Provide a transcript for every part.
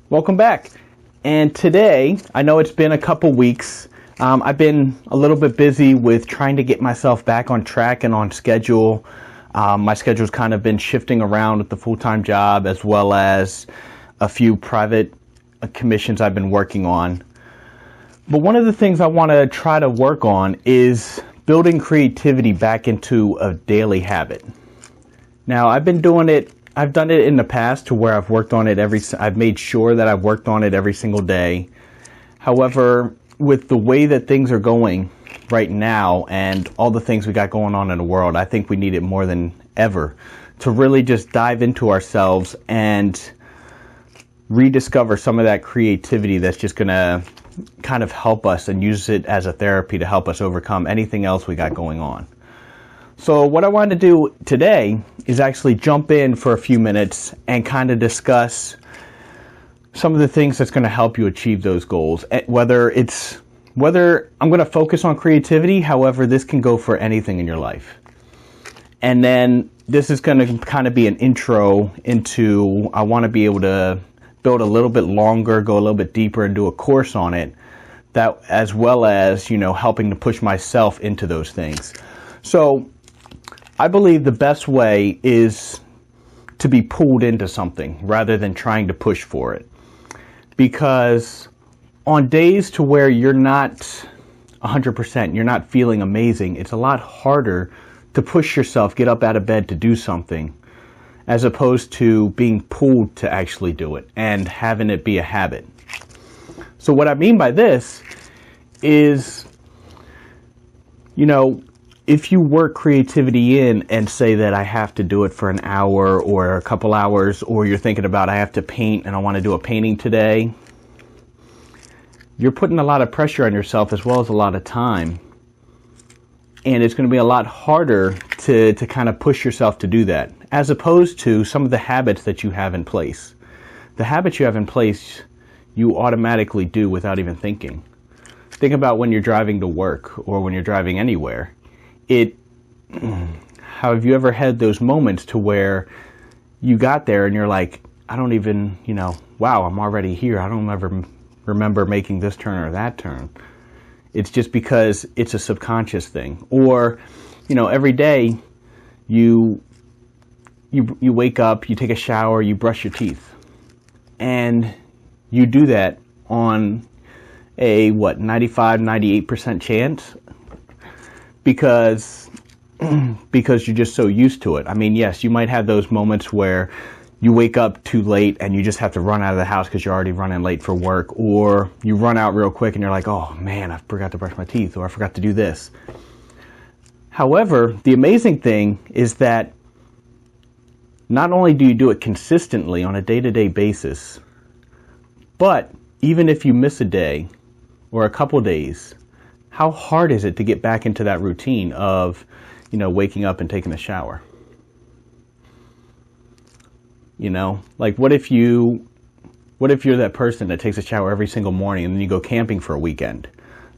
Welcome back. And today, I know it's been a couple weeks. I've been a little bit busy with trying to get myself back on track and on schedule. My schedule's kind of been shifting around with the full-time job as well as a few private commissions I've been working on. But one of the things I want to try to work on is building creativity back into a daily habit. Now, I've done it in the past to where I've worked on it I've made sure that I've worked on it every single day. However, with the way that things are going right now and all the things we got going on in the world, I think we need it more than ever to really just dive into ourselves and rediscover some of that creativity that's just going to kind of help us and use it as a therapy to help us overcome anything else we got going on. So what I wanted to do today is actually jump in for a few minutes and kind of discuss some of the things that's going to help you achieve those goals. Whether I'm going to focus on creativity, however, this can go for anything in your life. And then this is going to kind of be an intro into, I want to be able to build a little bit longer, go a little bit deeper and do a course on it, that as well as, helping to push myself into those things. So I believe the best way is to be pulled into something rather than trying to push for it. Because on days to where you're not 100%, you're not feeling amazing, it's a lot harder to push yourself, get up out of bed to do something, as opposed to being pulled to actually do it and having it be a habit. So what I mean by this is, if you work creativity in and say that I have to do it for an hour or a couple hours, or you're thinking about I have to paint and I want to do a painting today, you're putting a lot of pressure on yourself as well as a lot of time. And it's going to be a lot harder to kind of push yourself to do that, as opposed to some of the habits that you have in place. The habits you have in place, you automatically do without even thinking. Think about when you're driving to work or when you're driving anywhere. Have you ever had those moments to where you got there and you're like, I don't even, wow, I'm already here. I don't ever remember making this turn or that turn. It's just because it's a subconscious thing. Or, every day you wake up, you take a shower, you brush your teeth. And you do that on a, 95, 98% chance? Because you're just so used to it. I mean, yes, you might have those moments where you wake up too late and you just have to run out of the house because you're already running late for work, or you run out real quick and you're like, oh man, I forgot to brush my teeth, or I forgot to do this. However, the amazing thing is that not only do you do it consistently on a day-to-day basis, but even if you miss a day or a couple days, how hard is it to get back into that routine of, waking up and taking a shower? Like what if you're that person that takes a shower every single morning and then you go camping for a weekend?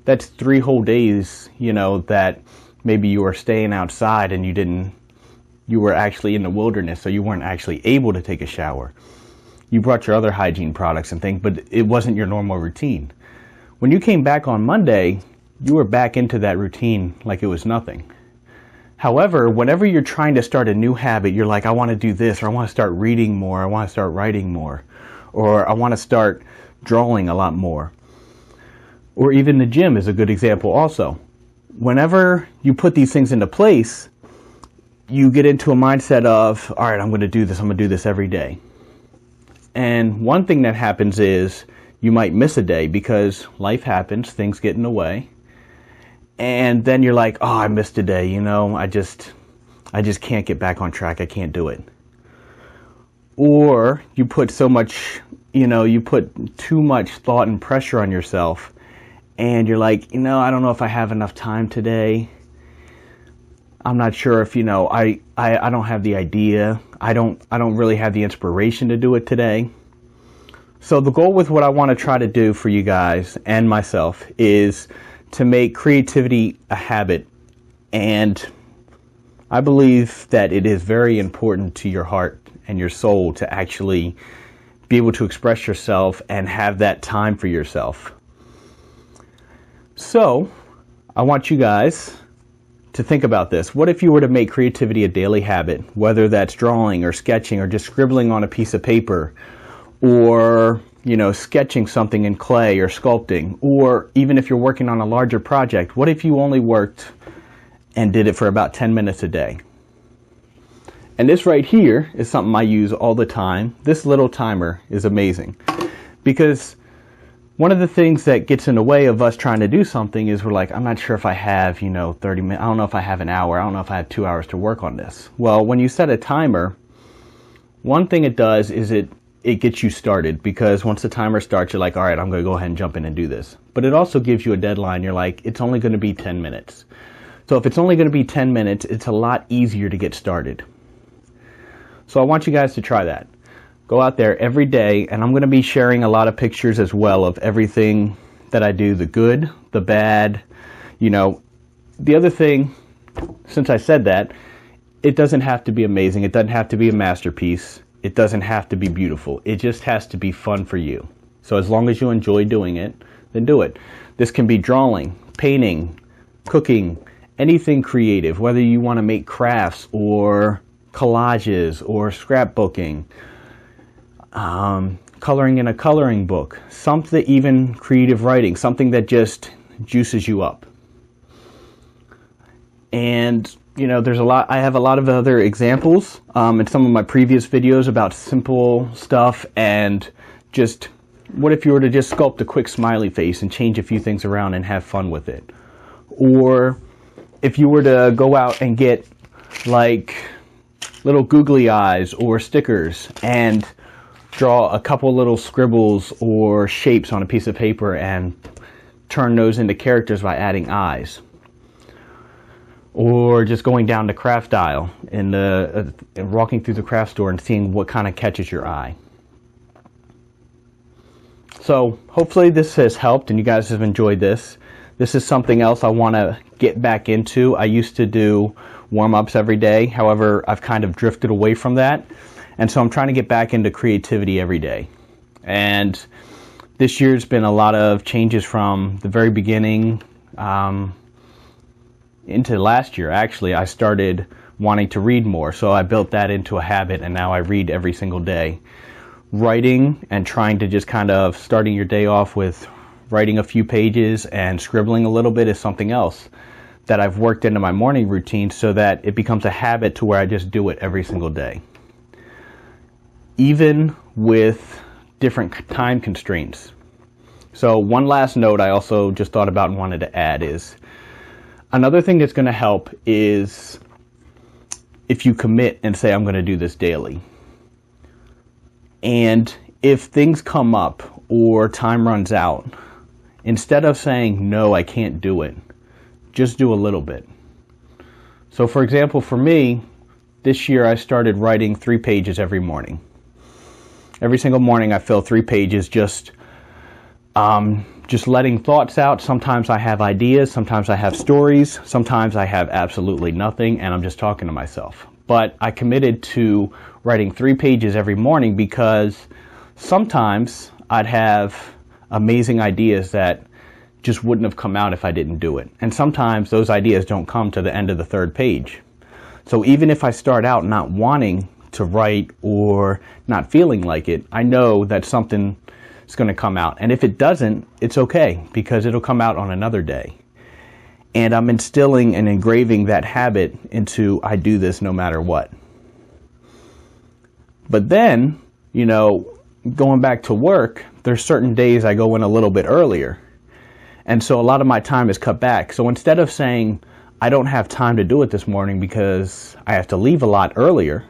That's 3 whole days, that maybe you were staying outside and you were actually in the wilderness, so you weren't actually able to take a shower. You brought your other hygiene products and things, but it wasn't your normal routine. When you came back on Monday, you were back into that routine like it was nothing. However, whenever you're trying to start a new habit, you're like, I want to do this, or I want to start reading more, I want to start writing more, or I want to start drawing a lot more. Or even the gym is a good example also. Whenever you put these things into place, you get into a mindset of, all right, I'm going to do this every day. And one thing that happens is you might miss a day because life happens, things get in the way. And then you're like, oh, I missed a day, I just can't get back on track. I can't do it. Or you put you put too much thought and pressure on yourself and you're like, I don't know if I have enough time today. I'm not sure if, I don't have the idea. I don't really have the inspiration to do it today. So the goal with what I want to try to do for you guys and myself is to make creativity a habit. And I believe that it is very important to your heart and your soul to actually be able to express yourself and have that time for yourself. So I want you guys to think about this. What if you were to make creativity a daily habit, whether that's drawing or sketching or just scribbling on a piece of paper, or sketching something in clay or sculpting, or even if you're working on a larger project, what if you only worked and did it for about 10 minutes a day? And this right here is something I use all the time. This little timer is amazing, because one of the things that gets in the way of us trying to do something is we're like, I'm not sure if I have 30 minutes, I don't know if I have an hour, I don't know if I have 2 hours to work on this. Well, when you set a timer, one thing it does is it gets you started, because once the timer starts, you're like, all right, I'm going to go ahead and jump in and do this. But it also gives you a deadline. You're like, it's only going to be 10 minutes. So if it's only going to be 10 minutes, it's a lot easier to get started. So I want you guys to try that. Go out there every day, and I'm going to be sharing a lot of pictures as well of everything that I do, the good, the bad. The other thing, since I said that, it doesn't have to be amazing. It doesn't have to be a masterpiece. It doesn't have to be beautiful. It just has to be fun for you. So as long as you enjoy doing it, then do it. This can be drawing, painting, cooking, anything creative, whether you want to make crafts or collages or scrapbooking, coloring in a coloring book, something, even creative writing, something that just juices you up. And I have a lot of other examples in some of my previous videos about simple stuff, and just what if you were to just sculpt a quick smiley face and change a few things around and have fun with it? Or if you were to go out and get like little googly eyes or stickers and draw a couple little scribbles or shapes on a piece of paper and turn those into characters by adding eyes. Or just going down the craft aisle and walking through the craft store and seeing what kind of catches your eye. So hopefully this has helped and you guys have enjoyed this. This is something else I want to get back into. I used to do warm-ups every day. However, I've kind of drifted away from that. And so I'm trying to get back into creativity every day. And this year's been a lot of changes from the very beginning into last year. Actually, I started wanting to read more. So I built that into a habit, and now I read every single day. Writing and trying to just kind of starting your day off with writing a few pages and scribbling a little bit is something else that I've worked into my morning routine so that it becomes a habit to where I just do it every single day. Even with different time constraints. So one last note I also just thought about and wanted to add is, another thing that's going to help is if you commit and say, I'm going to do this daily. And if things come up or time runs out, instead of saying, no, I can't do it, just do a little bit. So for example, for me, this year I started writing 3 pages every morning. Every single morning I fill 3 pages, just letting thoughts out. Sometimes I have ideas, sometimes I have stories, sometimes I have absolutely nothing and I'm just talking to myself. But I committed to writing 3 pages every morning because sometimes I'd have amazing ideas that just wouldn't have come out if I didn't do it. And sometimes those ideas don't come to the end of the 3rd page. So even if I start out not wanting to write or not feeling like it, I know that something is going to come out. And if it doesn't, it's okay, because it'll come out on another day. And I'm instilling and engraving that habit into, I do this no matter what. But then, going back to work, there's certain days I go in a little bit earlier. And so a lot of my time is cut back. So instead of saying, I don't have time to do it this morning because I have to leave a lot earlier,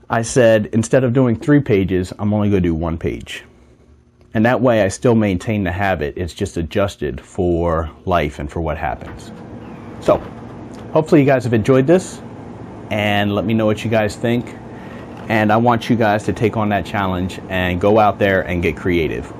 I said, instead of doing 3 pages, I'm only going to do 1 page. And that way I still maintain the habit. It's just adjusted for life and for what happens. So hopefully you guys have enjoyed this, and let me know what you guys think. And I want you guys to take on that challenge and go out there and get creative.